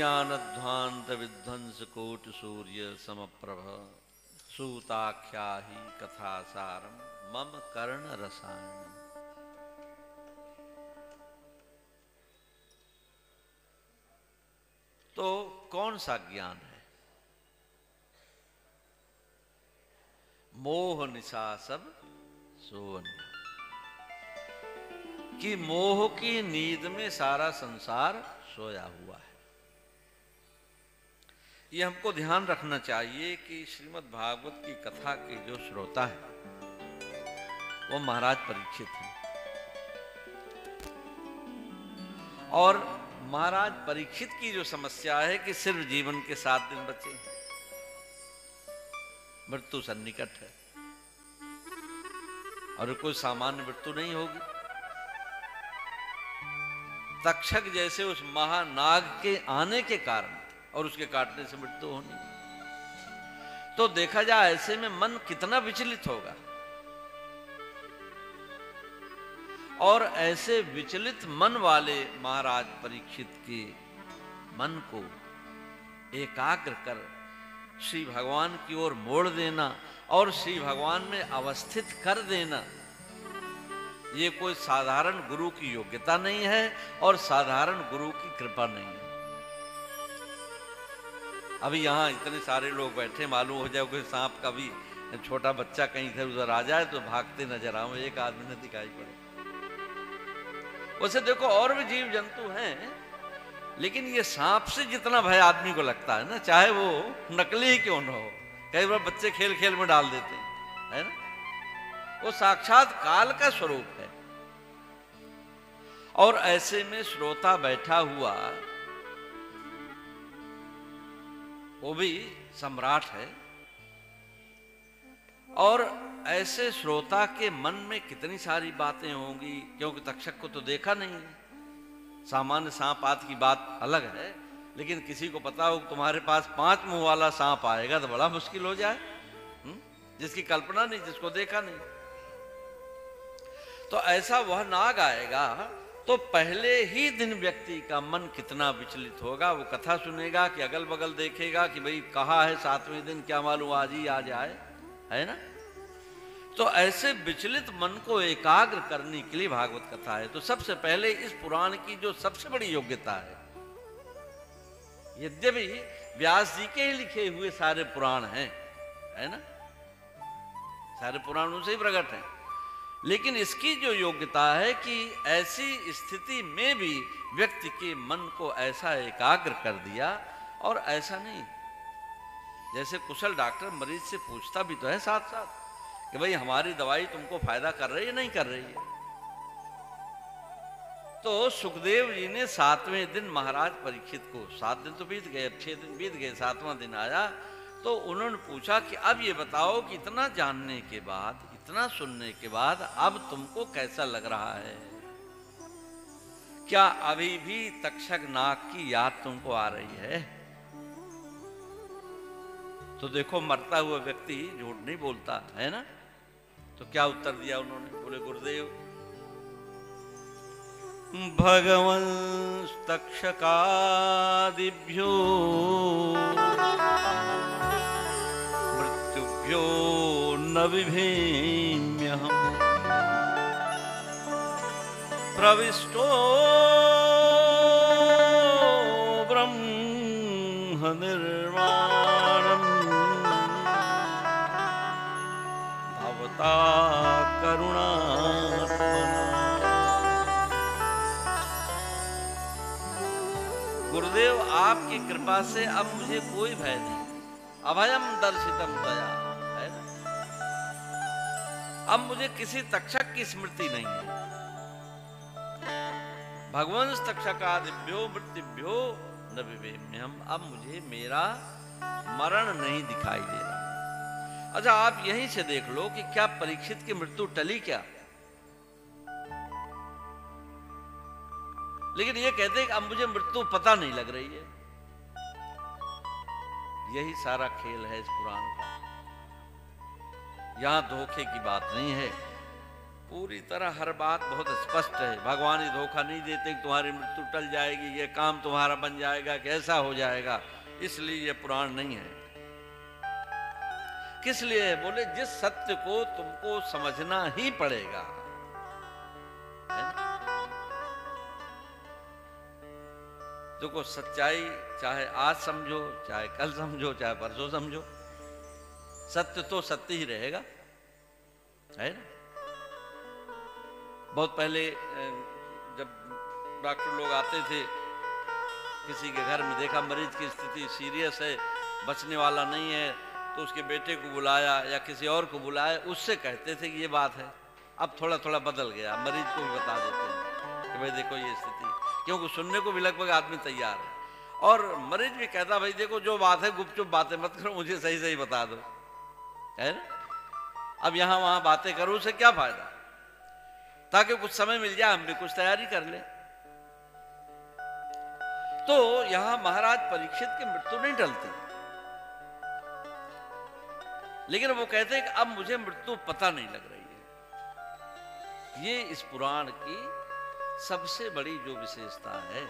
अज्ञानध्वांत विध्वंस कोटि सूर्य समप्रभ सूताख्या ही कथा सारम मम कर्ण रसायन। तो कौन सा ज्ञान है? मोह निशा सब सोवन, कि मोह की नींद में सारा संसार सोया हुआ है। ये हमको ध्यान रखना चाहिए कि श्रीमद् भागवत की कथा के जो श्रोता है वो महाराज परीक्षित हैं, और महाराज परीक्षित की जो समस्या है कि सिर्फ जीवन के 7 दिन बचे हैं, मृत्यु सन्निकट है और कोई सामान्य मृत्यु नहीं होगी। तक्षक जैसे उस महानाग के आने के कारण और उसके काटने से मृत्यु होनी, तो देखा जाए ऐसे में मन कितना विचलित होगा। और ऐसे विचलित मन वाले महाराज परीक्षित के मन को एकाग्र कर श्री भगवान की ओर मोड़ देना और श्री भगवान में अवस्थित कर देना, ये कोई साधारण गुरु की योग्यता नहीं है और साधारण गुरु की कृपा नहीं है। अभी यहां इतने सारे लोग बैठे, मालूम हो जाए कोई सांप का भी छोटा बच्चा कहीं इधर उधर आ जाए तो भागते नजर आऊं, एक आदमी ने दिखाई पड़े। वैसे देखो और भी जीव जंतु हैं, लेकिन ये सांप से जितना भय आदमी को लगता है ना, चाहे वो नकली ही क्यों न हो, कई बार बच्चे खेल खेल में डाल देते हैं, है ना, वो साक्षात काल का स्वरूप है। और ऐसे में श्रोता बैठा हुआ, वो भी सम्राट है, और ऐसे श्रोता के मन में कितनी सारी बातें होंगी, क्योंकि तक्षक को तो देखा नहीं है। सामान्य सांप आदि की बात अलग है, लेकिन किसी को पता हो तुम्हारे पास 5 मुंह वाला सांप आएगा तो बड़ा मुश्किल हो जाए, जिसकी कल्पना नहीं, जिसको देखा नहीं। तो ऐसा वह नाग आएगा तो पहले ही दिन व्यक्ति का मन कितना विचलित होगा। वो कथा सुनेगा कि अगल बगल देखेगा कि भाई कहाँ है 7वें दिन, क्या मालूम आज ही आ जाए, है ना। तो ऐसे विचलित मन को एकाग्र करने के लिए भागवत कथा है। तो सबसे पहले इस पुराण की जो सबसे बड़ी योग्यता है, यद्यपि व्यास जी के ही लिखे हुए सारे पुराण हैं, है ना, सारे पुराण उनसे ही प्रकट हैं, लेकिन इसकी जो योग्यता है कि ऐसी स्थिति में भी व्यक्ति के मन को ऐसा एकाग्र कर दिया। और ऐसा नहीं, जैसे कुशल डॉक्टर मरीज से पूछता भी तो है साथ साथ कि भाई हमारी दवाई तुमको फायदा कर रही है नहीं कर रही है। तो सुखदेव जी ने 7वें दिन महाराज परीक्षित को, 7 दिन तो बीत गए, 6 दिन बीत गए, 7वां दिन आया तो उन्होंने पूछा कि अब ये बताओ कि इतना जानने के बाद, इतना सुनने के बाद अब तुमको कैसा लग रहा है? क्या अभी भी तक्षक नाग की याद तुमको आ रही है? तो देखो मरता हुआ व्यक्ति झूठ नहीं बोलता, है ना। तो क्या उत्तर दिया उन्होंने? बोले गुरुदेव, भगवन् तक्षकादिभ्यो मृत्युभ्यो न विभेम्यहम् प्रविष्टो ब्रह्म निर्वाणम् भवता करुणात्मना। गुरुदेव आपकी कृपा से अब मुझे कोई भय नहीं, अभयम दर्शितम दया, है ना। अब मुझे किसी तक्षक की स्मृति नहीं है। भगवंस तक्षकादिभ्यो मृत्युभ्यो न विभेम्यहम्, अब मुझे मेरा मरण नहीं दिखाई दे रहा। अच्छा, आप यहीं से देख लो कि क्या परीक्षित की मृत्यु टली क्या? लेकिन ये कहते हैं कि अब मुझे मृत्यु पता नहीं लग रही है। यही सारा खेल है इस पुराण का। यहां धोखे की बात नहीं है, पूरी तरह हर बात बहुत स्पष्ट है। भगवान ये धोखा नहीं देते कि तुम्हारी मृत्यु टल जाएगी, ये काम तुम्हारा बन जाएगा, कैसा हो जाएगा। इसलिए ये पुराण नहीं है। किस लिए? बोले जिस सत्य को तुमको समझना ही पड़ेगा, है ना? देखो सच्चाई चाहे आज समझो, चाहे कल समझो, चाहे परसों समझो, सत्य तो सत्य ही रहेगा, है ना? बहुत पहले जब डॉक्टर लोग आते थे किसी के घर में, देखा मरीज की स्थिति सीरियस है, बचने वाला नहीं है, तो उसके बेटे को बुलाया या किसी और को बुलाया, उससे कहते थे कि ये बात है। अब थोड़ा थोड़ा बदल गया, मरीज को भी बता देते हैं कि भाई देखो ये स्थिति, क्योंकि सुनने को भी लगभग आदमी तैयार है। और मरीज भी कहता भाई देखो जो बात है गुपचुप बातें मत करो, मुझे सही सही बता दो, है ना? अब यहां वहां बातें करो उससे क्या फायदा, ताकि कुछ समय मिल जाए हम भी कुछ तैयारी कर ले। तो यहां महाराज परीक्षित की मृत्यु नहीं टलती, लेकिन वो कहते हैं कि अब मुझे मृत्यु पता नहीं लग रही है। ये इस पुराण की सबसे बड़ी जो विशेषता है।